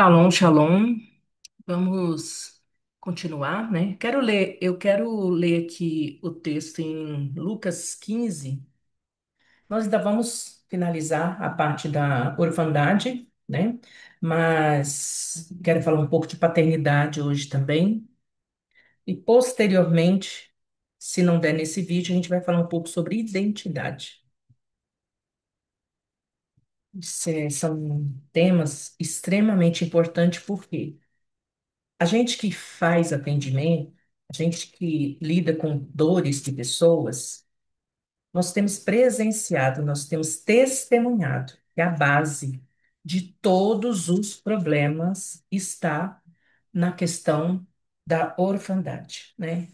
Shalom, shalom. Vamos continuar, né? Eu quero ler aqui o texto em Lucas 15. Nós ainda vamos finalizar a parte da orfandade, né? Mas quero falar um pouco de paternidade hoje também. E posteriormente, se não der nesse vídeo, a gente vai falar um pouco sobre identidade. São temas extremamente importantes, porque a gente que faz atendimento, a gente que lida com dores de pessoas, nós temos presenciado, nós temos testemunhado que a base de todos os problemas está na questão da orfandade, né?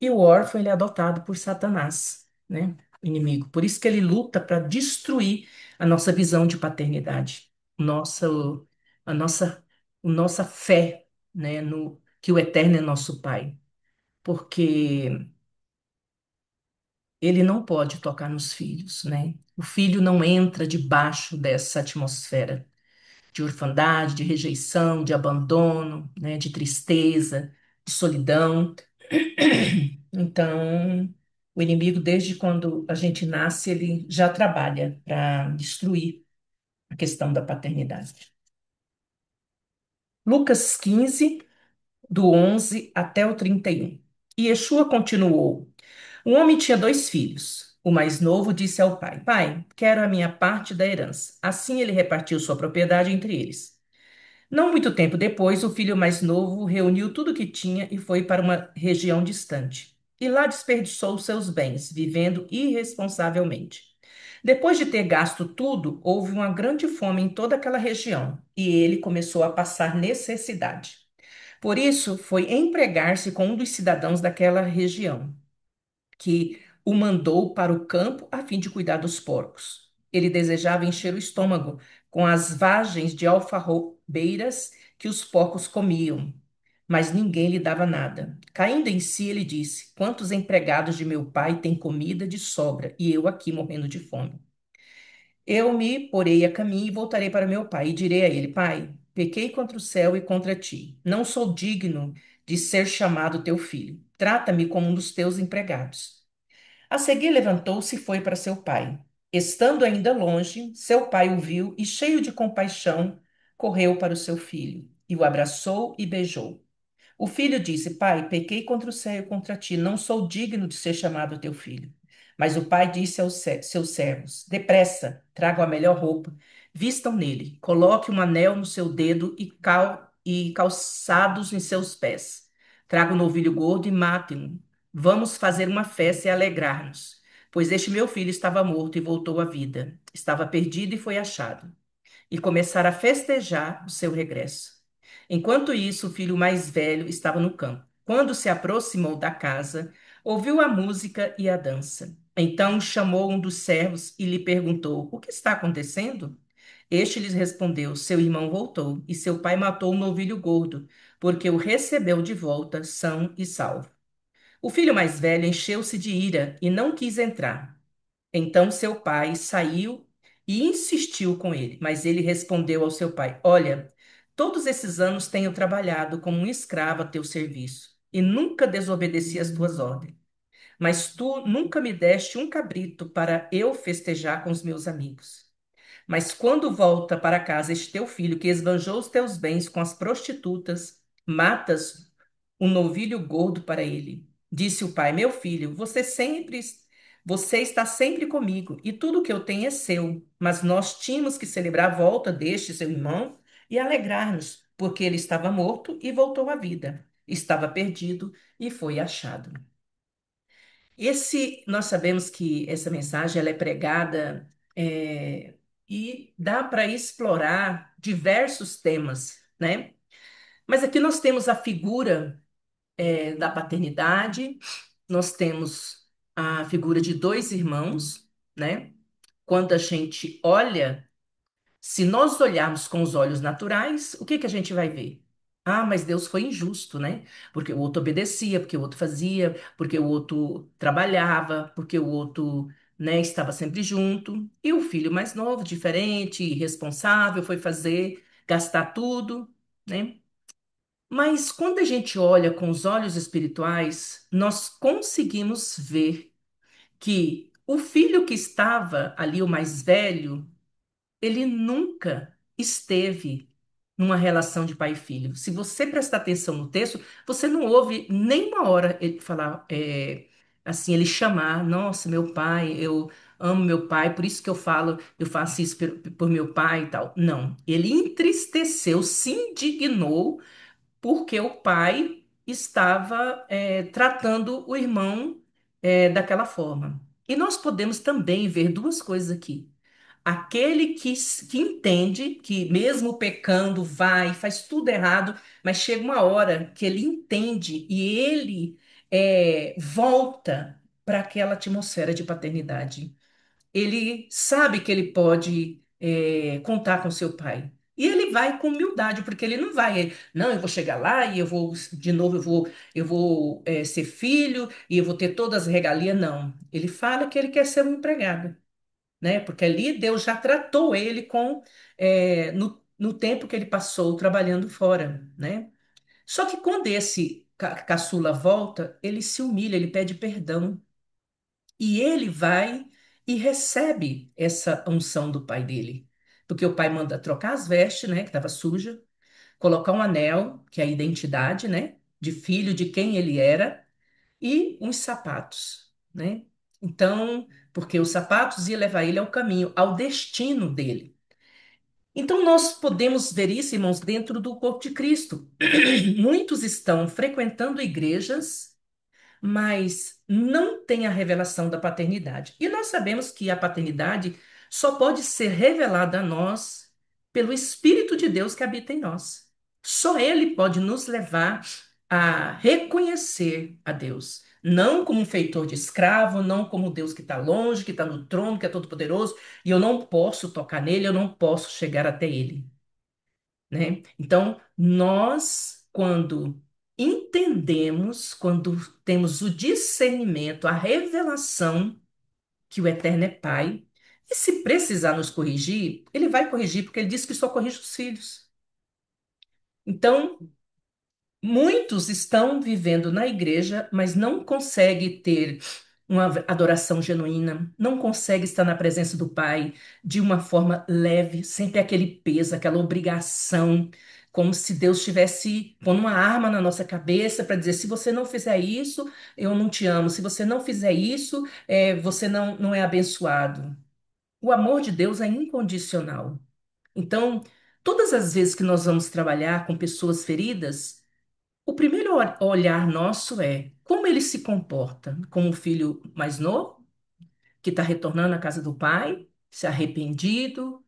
E o órfão, ele é adotado por Satanás, né? O inimigo. Por isso que ele luta para destruir a nossa visão de paternidade, nossa, a nossa, a nossa fé, né? No que o Eterno é nosso Pai. Porque ele não pode tocar nos filhos, né? O filho não entra debaixo dessa atmosfera de orfandade, de rejeição, de abandono, né? De tristeza, de solidão. Então, o inimigo, desde quando a gente nasce, ele já trabalha para destruir a questão da paternidade. Lucas 15, do 11 até o 31. E Yeshua continuou: Um homem tinha dois filhos. O mais novo disse ao pai: Pai, quero a minha parte da herança. Assim ele repartiu sua propriedade entre eles. Não muito tempo depois, o filho mais novo reuniu tudo o que tinha e foi para uma região distante. E lá desperdiçou seus bens, vivendo irresponsavelmente. Depois de ter gasto tudo, houve uma grande fome em toda aquela região e ele começou a passar necessidade. Por isso, foi empregar-se com um dos cidadãos daquela região que o mandou para o campo a fim de cuidar dos porcos. Ele desejava encher o estômago com as vagens de alfarrobeiras que os porcos comiam, mas ninguém lhe dava nada. Caindo em si, ele disse: Quantos empregados de meu pai têm comida de sobra e eu aqui morrendo de fome? Eu me porei a caminho e voltarei para meu pai e direi a ele: Pai, pequei contra o céu e contra ti. Não sou digno de ser chamado teu filho. Trata-me como um dos teus empregados. A seguir levantou-se e foi para seu pai. Estando ainda longe, seu pai o viu e, cheio de compaixão, correu para o seu filho e o abraçou e beijou. O filho disse: Pai, pequei contra o céu e contra ti, não sou digno de ser chamado teu filho. Mas o pai disse aos seus servos: Depressa, tragam a melhor roupa, vistam nele, coloque um anel no seu dedo e calçados em seus pés. Traga um novilho gordo e matem-no. Vamos fazer uma festa e alegrar-nos, pois este meu filho estava morto e voltou à vida. Estava perdido e foi achado e começaram a festejar o seu regresso. Enquanto isso, o filho mais velho estava no campo. Quando se aproximou da casa, ouviu a música e a dança. Então chamou um dos servos e lhe perguntou: O que está acontecendo? Este lhes respondeu: Seu irmão voltou e seu pai matou um novilho gordo, porque o recebeu de volta são e salvo. O filho mais velho encheu-se de ira e não quis entrar. Então seu pai saiu e insistiu com ele, mas ele respondeu ao seu pai: Olha, todos esses anos tenho trabalhado como um escravo a teu serviço e nunca desobedeci às tuas ordens. Mas tu nunca me deste um cabrito para eu festejar com os meus amigos. Mas quando volta para casa este teu filho, que esbanjou os teus bens com as prostitutas, matas um novilho gordo para ele. Disse o pai: Meu filho, você está sempre comigo, e tudo que eu tenho é seu. Mas nós tínhamos que celebrar a volta deste seu irmão e alegrar-nos, porque ele estava morto e voltou à vida. Estava perdido e foi achado. Nós sabemos que essa mensagem ela é pregada e dá para explorar diversos temas, né? Mas aqui nós temos a figura da paternidade, nós temos a figura de dois irmãos, né? Quando a gente olha, se nós olharmos com os olhos naturais, o que que a gente vai ver? Ah, mas Deus foi injusto, né? Porque o outro obedecia, porque o outro fazia, porque o outro trabalhava, porque o outro, né, estava sempre junto. E o filho mais novo, diferente, irresponsável, foi fazer. gastar tudo, né? Mas quando a gente olha com os olhos espirituais, nós conseguimos ver que o filho que estava ali, o mais velho, ele nunca esteve numa relação de pai e filho. Se você prestar atenção no texto, você não ouve nem uma hora ele falar, assim, ele chamar, nossa, meu pai, eu amo meu pai, por isso que eu falo, eu faço isso por meu pai e tal. Não, ele entristeceu, se indignou porque o pai estava tratando o irmão daquela forma. E nós podemos também ver duas coisas aqui. Aquele que entende que, mesmo pecando, vai, faz tudo errado, mas chega uma hora que ele entende e ele volta para aquela atmosfera de paternidade. Ele sabe que ele pode contar com seu pai. E ele vai com humildade, porque ele não vai, não, eu vou chegar lá e eu vou, de novo, eu vou ser filho e eu vou ter todas as regalias. Não. Ele fala que ele quer ser um empregado, né? Porque ali Deus já tratou ele no tempo que ele passou trabalhando fora, né? Só que quando esse caçula volta, ele se humilha, ele pede perdão e ele vai e recebe essa unção do pai dele. Porque o pai manda trocar as vestes, né, que estava suja, colocar um anel, que é a identidade, né, de filho de quem ele era, e uns sapatos, né? Então, porque os sapatos iam levar ele ao caminho, ao destino dele. Então, nós podemos ver isso, irmãos, dentro do corpo de Cristo. Muitos estão frequentando igrejas, mas não tem a revelação da paternidade. E nós sabemos que a paternidade só pode ser revelada a nós pelo Espírito de Deus que habita em nós. Só Ele pode nos levar a reconhecer a Deus. Não como um feitor de escravo, não como Deus que está longe, que está no trono, que é todo-poderoso, e eu não posso tocar nele, eu não posso chegar até ele, né? Então, nós, quando entendemos, quando temos o discernimento, a revelação que o Eterno é Pai, e se precisar nos corrigir, ele vai corrigir, porque ele disse que só corrige os filhos. Então, muitos estão vivendo na igreja, mas não conseguem ter uma adoração genuína, não conseguem estar na presença do Pai de uma forma leve, sempre aquele peso, aquela obrigação, como se Deus estivesse pondo uma arma na nossa cabeça para dizer: se você não fizer isso, eu não te amo, se você não fizer isso, você não é abençoado. O amor de Deus é incondicional. Então, todas as vezes que nós vamos trabalhar com pessoas feridas, o primeiro olhar nosso é como ele se comporta como o filho mais novo, que está retornando à casa do pai, se arrependido,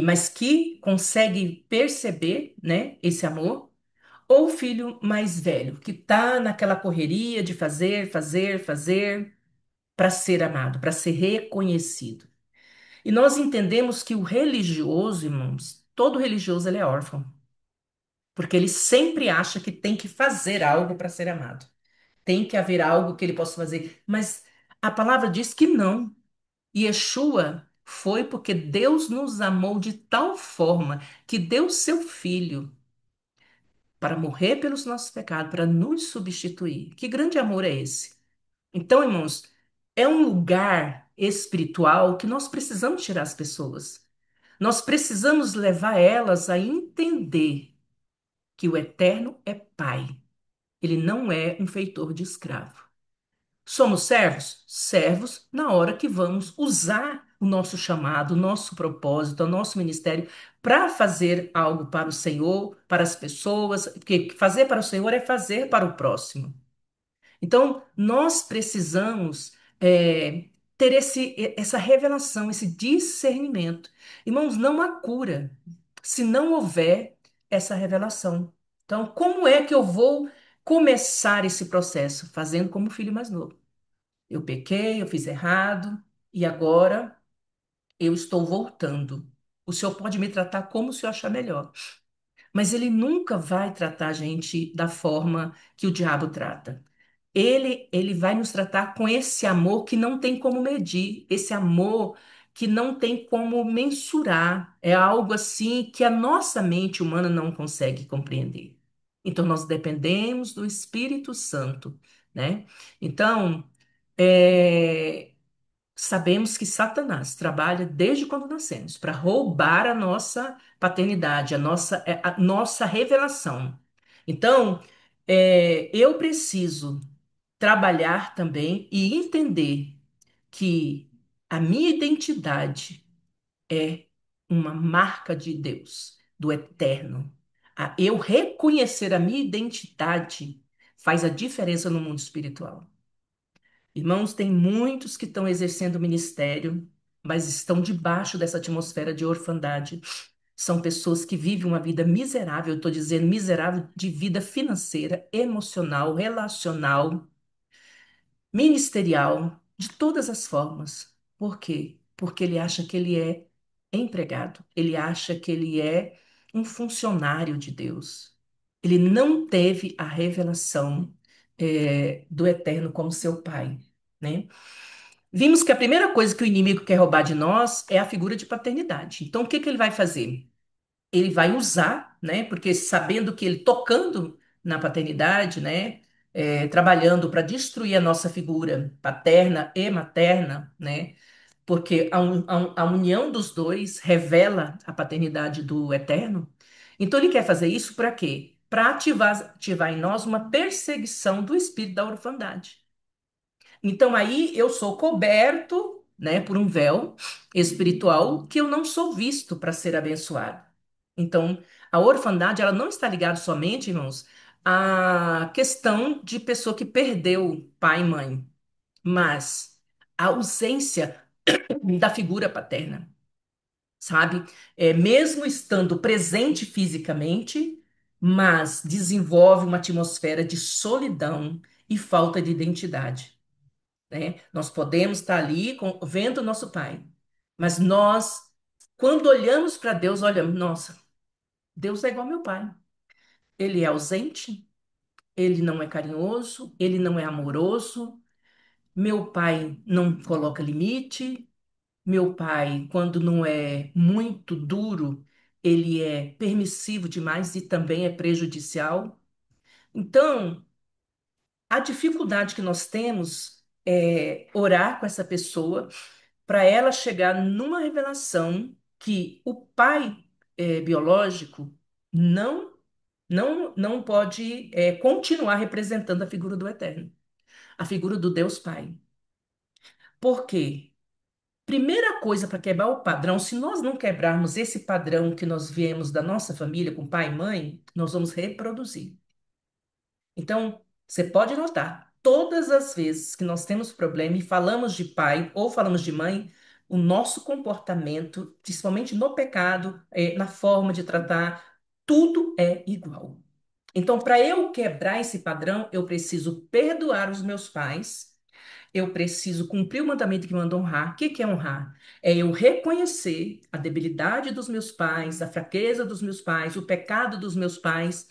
mas que consegue perceber, né, esse amor, ou o filho mais velho, que está naquela correria de fazer, fazer, fazer para ser amado, para ser reconhecido. E nós entendemos que o religioso, irmãos, todo religioso ele é órfão, porque ele sempre acha que tem que fazer algo para ser amado. Tem que haver algo que ele possa fazer. Mas a palavra diz que não. Yeshua foi porque Deus nos amou de tal forma que deu seu filho para morrer pelos nossos pecados, para nos substituir. Que grande amor é esse? Então, irmãos, é um lugar espiritual que nós precisamos tirar as pessoas. Nós precisamos levar elas a entender que o Eterno é Pai. Ele não é um feitor de escravo. Somos servos? Servos na hora que vamos usar o nosso chamado, o nosso propósito, o nosso ministério para fazer algo para o Senhor, para as pessoas, porque fazer para o Senhor é fazer para o próximo. Então, nós precisamos ter essa revelação, esse discernimento. Irmãos, não há cura se não houver essa revelação. Então, como é que eu vou começar esse processo? Fazendo como o filho mais novo. Eu pequei, eu fiz errado e agora eu estou voltando. O Senhor pode me tratar como o Senhor achar melhor, mas Ele nunca vai tratar a gente da forma que o diabo trata. Ele vai nos tratar com esse amor que não tem como medir, esse amor que não tem como mensurar, é algo assim que a nossa mente humana não consegue compreender. Então, nós dependemos do Espírito Santo, né? Então, é, sabemos que Satanás trabalha desde quando nascemos para roubar a nossa paternidade, a nossa revelação. Então, eu preciso trabalhar também e entender que a minha identidade é uma marca de Deus, do eterno. Eu reconhecer a minha identidade faz a diferença no mundo espiritual. Irmãos, tem muitos que estão exercendo o ministério, mas estão debaixo dessa atmosfera de orfandade. São pessoas que vivem uma vida miserável, eu estou dizendo miserável de vida financeira, emocional, relacional, ministerial, de todas as formas. Por quê? Porque ele acha que ele é empregado, ele acha que ele é um funcionário de Deus. Ele não teve a revelação, do Eterno como seu pai, né? Vimos que a primeira coisa que o inimigo quer roubar de nós é a figura de paternidade. Então, o que que ele vai fazer? Ele vai usar, né? Porque sabendo que ele tocando na paternidade, né? Trabalhando para destruir a nossa figura paterna e materna, né? Porque a união dos dois revela a paternidade do Eterno. Então ele quer fazer isso para quê? Para ativar em nós uma perseguição do espírito da orfandade. Então aí eu sou coberto, né, por um véu espiritual que eu não sou visto para ser abençoado. Então, a orfandade, ela não está ligada somente, irmãos, à questão de pessoa que perdeu pai e mãe, mas a ausência da figura paterna, sabe? Mesmo estando presente fisicamente, mas desenvolve uma atmosfera de solidão e falta de identidade, né? Nós podemos estar ali vendo o nosso pai, mas nós, quando olhamos para Deus, olhamos, nossa, Deus é igual ao meu pai. Ele é ausente, ele não é carinhoso, ele não é amoroso. Meu pai não coloca limite. Meu pai, quando não é muito duro, ele é permissivo demais e também é prejudicial. Então, a dificuldade que nós temos é orar com essa pessoa para ela chegar numa revelação que o pai biológico não não pode continuar representando a figura do Eterno, a figura do Deus Pai. Por quê? Primeira coisa para quebrar o padrão, se nós não quebrarmos esse padrão que nós viemos da nossa família com pai e mãe, nós vamos reproduzir. Então, você pode notar, todas as vezes que nós temos problema e falamos de pai ou falamos de mãe, o nosso comportamento, principalmente no pecado, na forma de tratar, tudo é igual. Então, para eu quebrar esse padrão, eu preciso perdoar os meus pais, eu preciso cumprir o mandamento que manda honrar. O que que é honrar? É eu reconhecer a debilidade dos meus pais, a fraqueza dos meus pais, o pecado dos meus pais,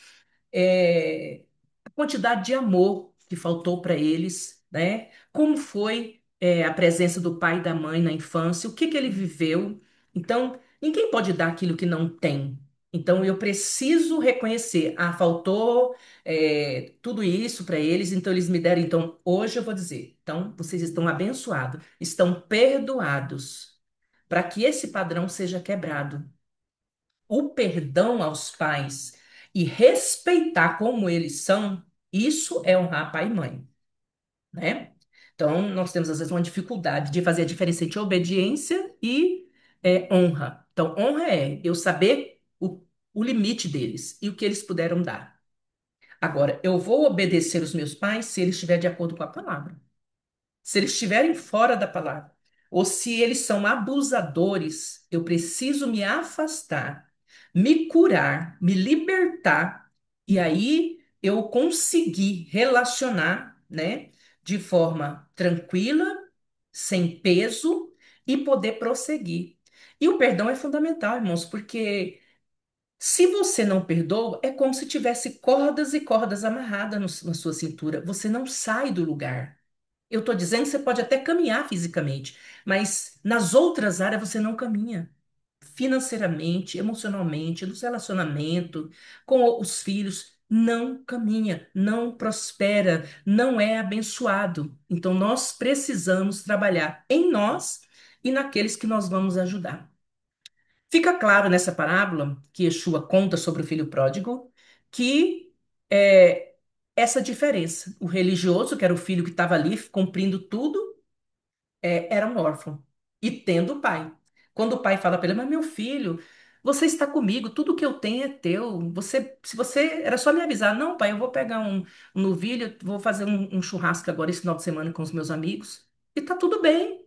a quantidade de amor que faltou para eles, né? Como foi, a presença do pai e da mãe na infância, o que que ele viveu. Então, ninguém pode dar aquilo que não tem. Então, eu preciso reconhecer, faltou tudo isso para eles, então eles me deram. Então, hoje eu vou dizer, então, vocês estão abençoados, estão perdoados, para que esse padrão seja quebrado. O perdão aos pais e respeitar como eles são, isso é honrar pai e mãe, né? Então, nós temos às vezes uma dificuldade de fazer a diferença entre obediência e honra. Então, honra é eu saber o limite deles e o que eles puderam dar. Agora, eu vou obedecer os meus pais se eles estiverem de acordo com a palavra. Se eles estiverem fora da palavra, ou se eles são abusadores, eu preciso me afastar, me curar, me libertar, e aí eu conseguir relacionar, né, de forma tranquila, sem peso e poder prosseguir. E o perdão é fundamental, irmãos, porque se você não perdoa, é como se tivesse cordas e cordas amarradas na sua cintura. Você não sai do lugar. Eu estou dizendo que você pode até caminhar fisicamente, mas nas outras áreas você não caminha. Financeiramente, emocionalmente, no relacionamento, com os filhos, não caminha, não prospera, não é abençoado. Então nós precisamos trabalhar em nós e naqueles que nós vamos ajudar. Fica claro nessa parábola que Yeshua conta sobre o filho pródigo que é essa diferença. O religioso, que era o filho que estava ali cumprindo tudo, era um órfão e tendo o pai. Quando o pai fala para ele, mas meu filho, você está comigo, tudo que eu tenho é teu. Se você era só me avisar, não, pai, eu vou pegar um novilho, vou fazer um churrasco agora esse final de semana com os meus amigos e tá tudo bem.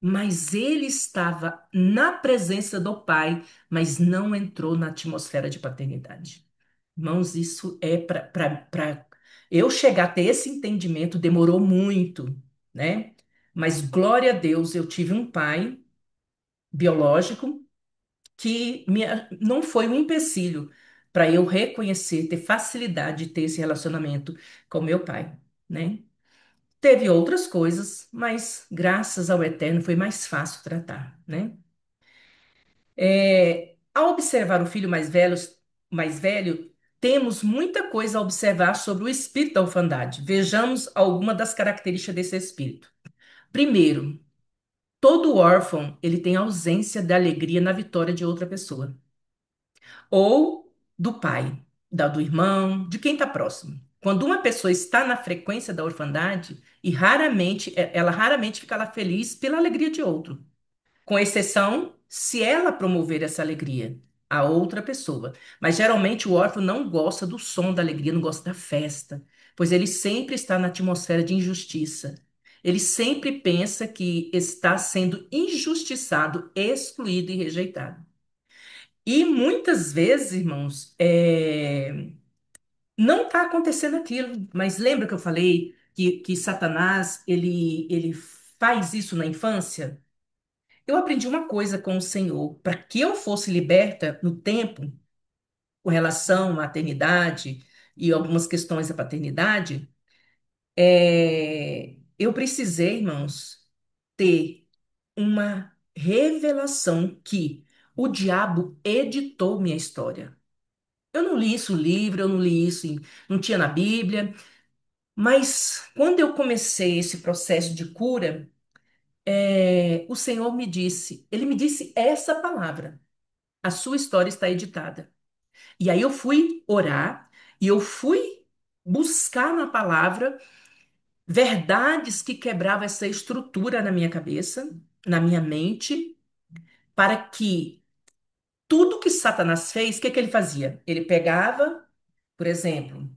Mas ele estava na presença do pai, mas não entrou na atmosfera de paternidade. Irmãos, isso é para eu chegar a ter esse entendimento demorou muito, né? Mas glória a Deus, eu tive um pai biológico que não foi um empecilho para eu reconhecer, ter facilidade de ter esse relacionamento com meu pai, né? Teve outras coisas, mas graças ao Eterno foi mais fácil tratar, né? Ao observar o filho mais velho, temos muita coisa a observar sobre o espírito da orfandade. Vejamos alguma das características desse espírito. Primeiro, todo órfão, ele tem ausência da alegria na vitória de outra pessoa, ou do pai, do irmão, de quem está próximo. Quando uma pessoa está na frequência da orfandade, ela raramente fica lá feliz pela alegria de outro, com exceção se ela promover essa alegria a outra pessoa. Mas geralmente o órfão não gosta do som da alegria, não gosta da festa, pois ele sempre está na atmosfera de injustiça. Ele sempre pensa que está sendo injustiçado, excluído e rejeitado. E muitas vezes, irmãos, não está acontecendo aquilo. Mas lembra que eu falei que Satanás ele faz isso na infância? Eu aprendi uma coisa com o Senhor, para que eu fosse liberta no tempo, com relação à maternidade e algumas questões da paternidade, eu precisei, irmãos, ter uma revelação que o diabo editou minha história. Eu não li isso no livro, eu não li isso, não tinha na Bíblia, mas quando eu comecei esse processo de cura, o Senhor me disse, ele me disse essa palavra. A sua história está editada. E aí eu fui orar e eu fui buscar na palavra verdades que quebravam essa estrutura na minha cabeça, na minha mente, para que tudo que Satanás fez, o que que ele fazia? Ele pegava, por exemplo,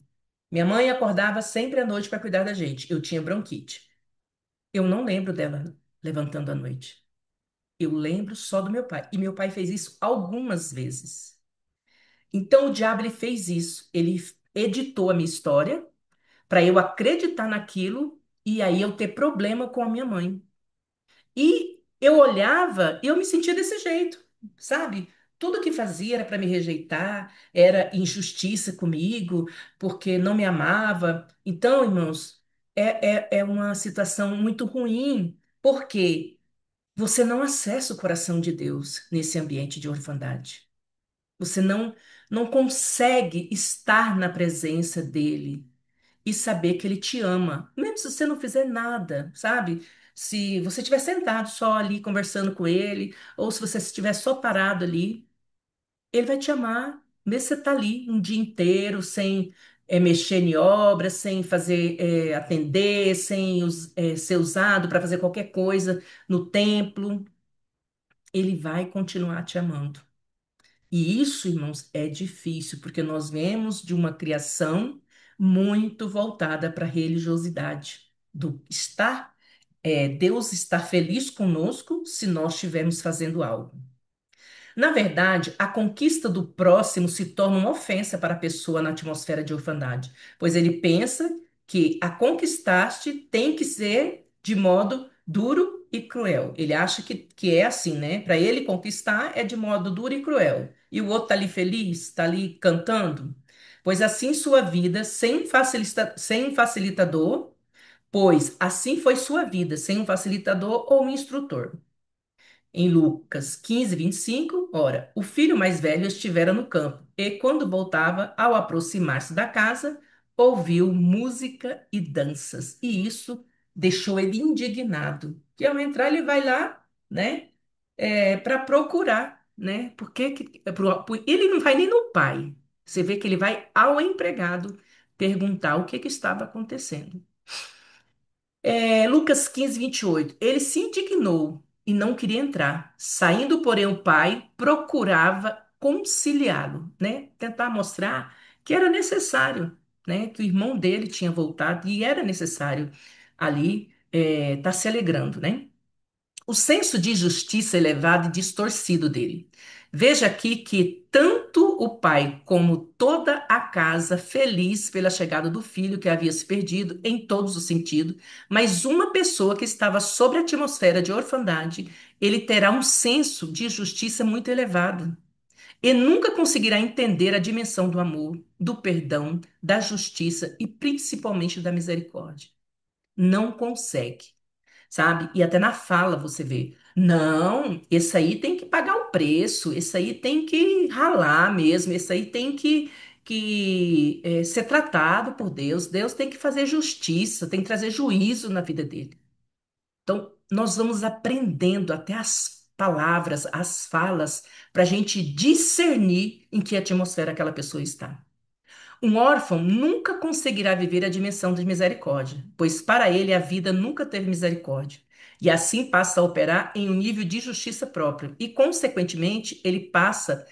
minha mãe acordava sempre à noite para cuidar da gente. Eu tinha bronquite. Eu não lembro dela levantando à noite. Eu lembro só do meu pai. E meu pai fez isso algumas vezes. Então o diabo ele fez isso. Ele editou a minha história para eu acreditar naquilo e aí eu ter problema com a minha mãe. E eu olhava e eu me sentia desse jeito, sabe? Tudo que fazia era para me rejeitar, era injustiça comigo, porque não me amava. Então, irmãos, é uma situação muito ruim, porque você não acessa o coração de Deus nesse ambiente de orfandade. Você não consegue estar na presença dele e saber que ele te ama, mesmo se você não fizer nada, sabe? Se você estiver sentado só ali conversando com ele, ou se você estiver só parado ali, ele vai te amar, mesmo se você tá ali um dia inteiro sem mexer em obra, sem fazer atender, sem ser usado para fazer qualquer coisa no templo, ele vai continuar te amando. E isso, irmãos, é difícil, porque nós vemos de uma criação muito voltada para a religiosidade, do estar, Deus estar feliz conosco se nós estivermos fazendo algo. Na verdade, a conquista do próximo se torna uma ofensa para a pessoa na atmosfera de orfandade, pois ele pensa que a conquistaste tem que ser de modo duro e cruel. Ele acha que é assim, né? Para ele conquistar é de modo duro e cruel. E o outro está ali feliz, está ali cantando. Pois assim sua vida, sem facilitador, pois assim foi sua vida, sem um facilitador ou um instrutor. Em Lucas 15:25, ora, o filho mais velho estivera no campo, e quando voltava, ao aproximar-se da casa, ouviu música e danças, e isso deixou ele indignado. Que ao entrar, ele vai lá, né, para procurar, né, ele não vai nem no pai. Você vê que ele vai ao empregado perguntar o que que estava acontecendo. Lucas 15:28. Ele se indignou e não queria entrar. Saindo, porém, o pai procurava conciliá-lo, né? Tentar mostrar que era necessário, né? Que o irmão dele tinha voltado e era necessário ali estar se alegrando, né? O senso de justiça elevado e distorcido dele. Veja aqui que tanto o pai como toda a casa feliz pela chegada do filho que havia se perdido em todos os sentidos, mas uma pessoa que estava sobre a atmosfera de orfandade, ele terá um senso de justiça muito elevado e nunca conseguirá entender a dimensão do amor, do perdão, da justiça e principalmente da misericórdia. Não consegue, sabe? E até na fala você vê. Não, esse aí tem que pagar o preço, esse aí tem que ralar mesmo, esse aí tem que ser tratado por Deus. Deus tem que fazer justiça, tem que trazer juízo na vida dele. Então, nós vamos aprendendo até as palavras, as falas, para a gente discernir em que atmosfera aquela pessoa está. Um órfão nunca conseguirá viver a dimensão de misericórdia, pois para ele a vida nunca teve misericórdia. E assim passa a operar em um nível de justiça própria, e, consequentemente, ele passa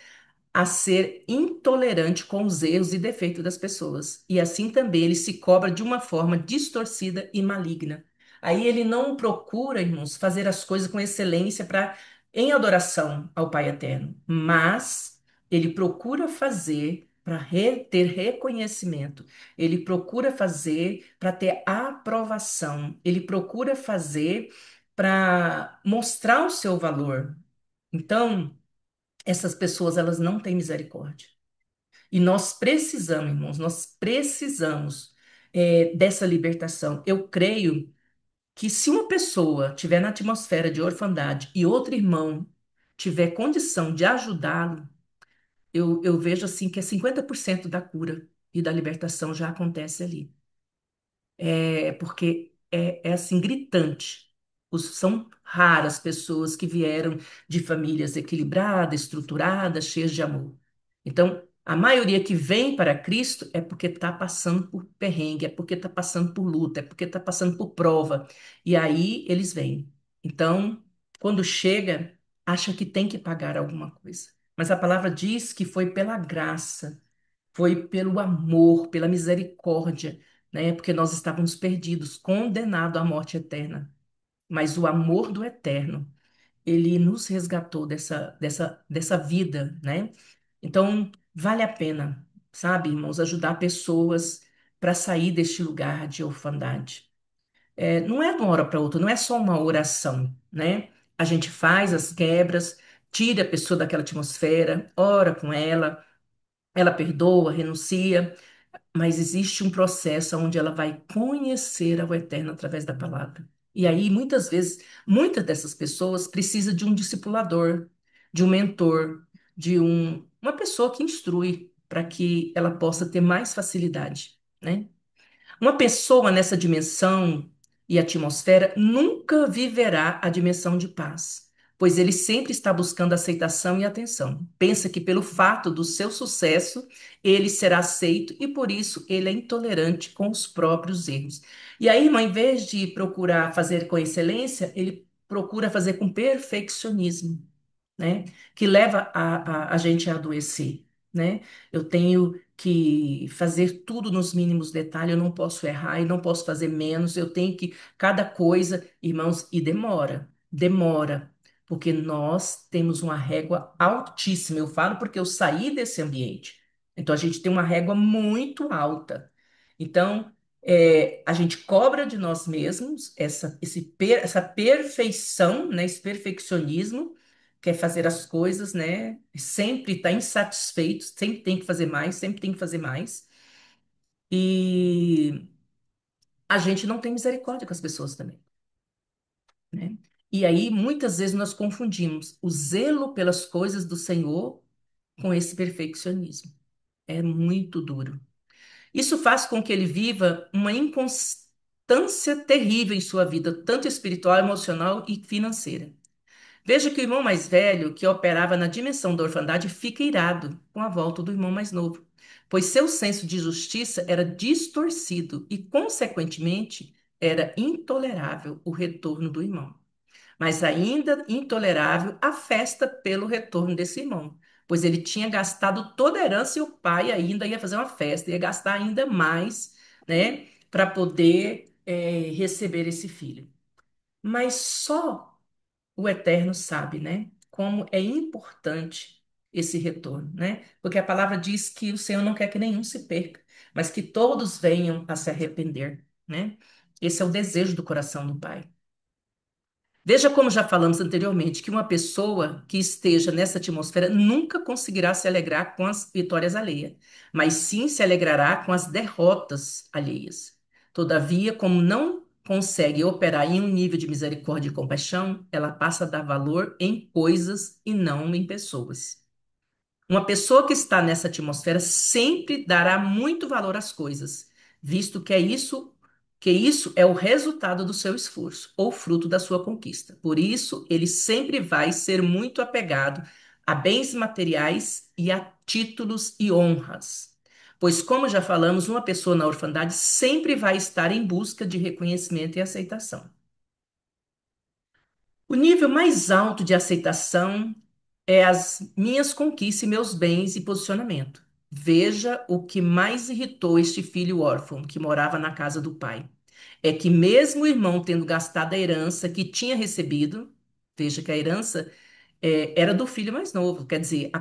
a ser intolerante com os erros e defeitos das pessoas. E assim também ele se cobra de uma forma distorcida e maligna. Aí ele não procura, irmãos, fazer as coisas com excelência para em adoração ao Pai Eterno, mas ele procura fazer para ter reconhecimento, ele procura fazer para ter aprovação, ele procura fazer para mostrar o seu valor. Então, essas pessoas, elas não têm misericórdia. E nós precisamos, irmãos, nós precisamos dessa libertação. Eu creio que se uma pessoa tiver na atmosfera de orfandade e outro irmão tiver condição de ajudá-lo, eu vejo assim que é 50% da cura e da libertação já acontece ali. Porque é assim gritante. São raras pessoas que vieram de famílias equilibradas, estruturadas, cheias de amor. Então, a maioria que vem para Cristo é porque está passando por perrengue, é porque está passando por luta, é porque está passando por prova. E aí eles vêm. Então, quando chega, acha que tem que pagar alguma coisa. Mas a palavra diz que foi pela graça, foi pelo amor, pela misericórdia, né? Porque nós estávamos perdidos, condenados à morte eterna. Mas o amor do Eterno, ele nos resgatou dessa vida, né? Então, vale a pena, sabe, irmãos, ajudar pessoas para sair deste lugar de orfandade. Não é de uma hora para outra, não é só uma oração, né? A gente faz as quebras, tira a pessoa daquela atmosfera, ora com ela perdoa, renuncia, mas existe um processo onde ela vai conhecer ao Eterno através da palavra. E aí, muitas vezes, muitas dessas pessoas precisam de um discipulador, de um mentor, uma pessoa que instrui para que ela possa ter mais facilidade, né? Uma pessoa nessa dimensão e atmosfera nunca viverá a dimensão de paz, pois ele sempre está buscando aceitação e atenção. Pensa que pelo fato do seu sucesso, ele será aceito e por isso ele é intolerante com os próprios erros. E aí, irmão, em vez de procurar fazer com excelência, ele procura fazer com perfeccionismo, né? Que leva a gente a adoecer, né? Eu tenho que fazer tudo nos mínimos detalhes, eu não posso errar e não posso fazer menos, eu tenho que, cada coisa, irmãos, e demora, porque nós temos uma régua altíssima. Eu falo porque eu saí desse ambiente. Então a gente tem uma régua muito alta. Então, a gente cobra de nós mesmos essa perfeição, né, esse perfeccionismo, quer fazer as coisas, né? Sempre está insatisfeito, sempre tem que fazer mais, sempre tem que fazer mais. E a gente não tem misericórdia com as pessoas também, né? E aí, muitas vezes, nós confundimos o zelo pelas coisas do Senhor com esse perfeccionismo. É muito duro. Isso faz com que ele viva uma inconstância terrível em sua vida, tanto espiritual, emocional e financeira. Veja que o irmão mais velho, que operava na dimensão da orfandade, fica irado com a volta do irmão mais novo, pois seu senso de justiça era distorcido e, consequentemente, era intolerável o retorno do irmão. Mas ainda intolerável a festa pelo retorno desse irmão, pois ele tinha gastado toda a herança e o pai ainda ia fazer uma festa, ia gastar ainda mais, né, para poder receber esse filho. Mas só o Eterno sabe, né? Como é importante esse retorno, né? Porque a palavra diz que o Senhor não quer que nenhum se perca, mas que todos venham a se arrepender, né? Esse é o desejo do coração do Pai. Veja como já falamos anteriormente, que uma pessoa que esteja nessa atmosfera nunca conseguirá se alegrar com as vitórias alheias, mas sim se alegrará com as derrotas alheias. Todavia, como não consegue operar em um nível de misericórdia e compaixão, ela passa a dar valor em coisas e não em pessoas. Uma pessoa que está nessa atmosfera sempre dará muito valor às coisas, visto que isso é o resultado do seu esforço ou fruto da sua conquista. Por isso, ele sempre vai ser muito apegado a bens materiais e a títulos e honras. Pois, como já falamos, uma pessoa na orfandade sempre vai estar em busca de reconhecimento e aceitação. O nível mais alto de aceitação é as minhas conquistas e meus bens e posicionamento. Veja o que mais irritou este filho órfão que morava na casa do pai. É que mesmo o irmão tendo gastado a herança que tinha recebido, veja que a herança era do filho mais novo. Quer dizer,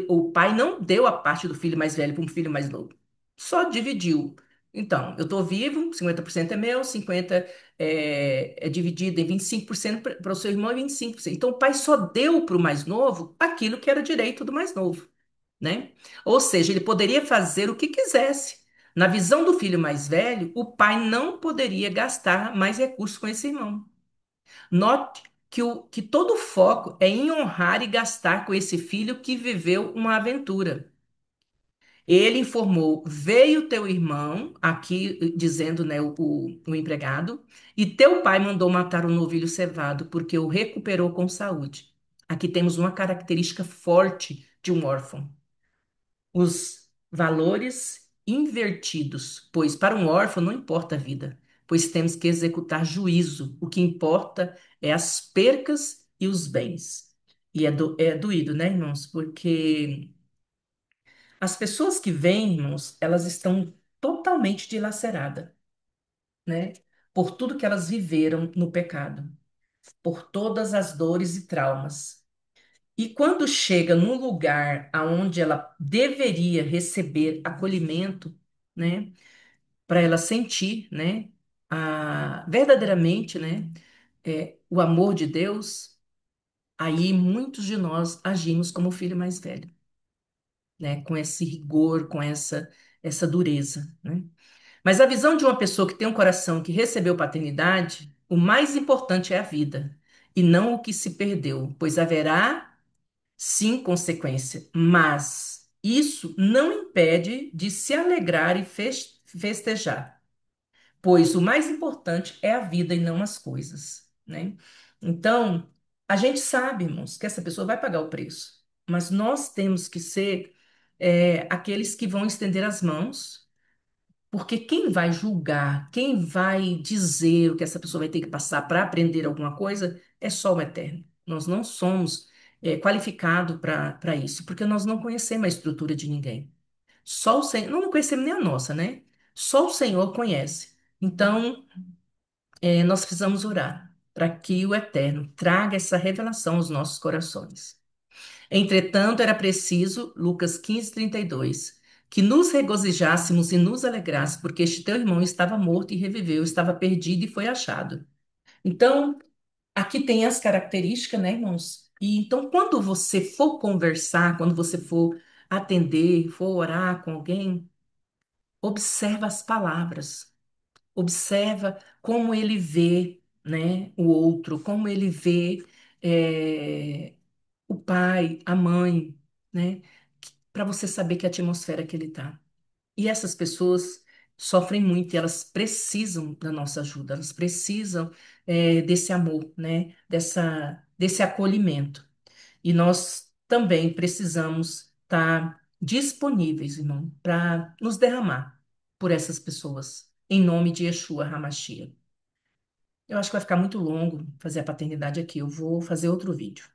o pai não deu a parte do filho mais velho para um filho mais novo. Só dividiu. Então, eu estou vivo, 50% é meu, 50% é dividido em 25% para o seu irmão e 25%. Então, o pai só deu para o mais novo aquilo que era direito do mais novo, né? Ou seja, ele poderia fazer o que quisesse. Na visão do filho mais velho, o pai não poderia gastar mais recursos com esse irmão. Note que todo o foco é em honrar e gastar com esse filho que viveu uma aventura. Ele informou: veio teu irmão, aqui dizendo, né, o empregado, e teu pai mandou matar o novilho cevado, porque o recuperou com saúde. Aqui temos uma característica forte de um órfão: os valores invertidos, pois para um órfão não importa a vida, pois temos que executar juízo. O que importa é as percas e os bens. E é doído, né, irmãos? Porque as pessoas que vêm, irmãos, elas estão totalmente dilaceradas, né? Por tudo que elas viveram no pecado, por todas as dores e traumas. E quando chega num lugar aonde ela deveria receber acolhimento, né, para ela sentir, né, verdadeiramente, né, o amor de Deus, aí muitos de nós agimos como o filho mais velho, né, com esse rigor, com essa dureza, né? Mas a visão de uma pessoa que tem um coração que recebeu paternidade, o mais importante é a vida, e não o que se perdeu, pois haverá sim consequência, mas isso não impede de se alegrar e festejar, pois o mais importante é a vida e não as coisas, né? Então, a gente sabe, irmãos, que essa pessoa vai pagar o preço, mas nós temos que ser aqueles que vão estender as mãos, porque quem vai julgar, quem vai dizer o que essa pessoa vai ter que passar para aprender alguma coisa é só o Eterno. Nós não somos qualificados para isso, porque nós não conhecemos a estrutura de ninguém. Só o Senhor, não conhecemos nem a nossa, né? Só o Senhor conhece. Então, nós precisamos orar para que o Eterno traga essa revelação aos nossos corações. Entretanto, era preciso, Lucas 15:32, que nos regozijássemos e nos alegrássemos, porque este teu irmão estava morto e reviveu, estava perdido e foi achado. Então, aqui tem as características, né, irmãos? E então, quando você for conversar, quando você for atender, for orar com alguém, observa as palavras. Observa como ele vê, né, o outro, como ele vê o pai, a mãe, né, para você saber que atmosfera que ele está. E essas pessoas sofrem muito e elas precisam da nossa ajuda, elas precisam desse amor, né, desse acolhimento. E nós também precisamos estar disponíveis, irmão, para nos derramar por essas pessoas, em nome de Yeshua HaMashiach. Eu acho que vai ficar muito longo fazer a paternidade aqui. Eu vou fazer outro vídeo.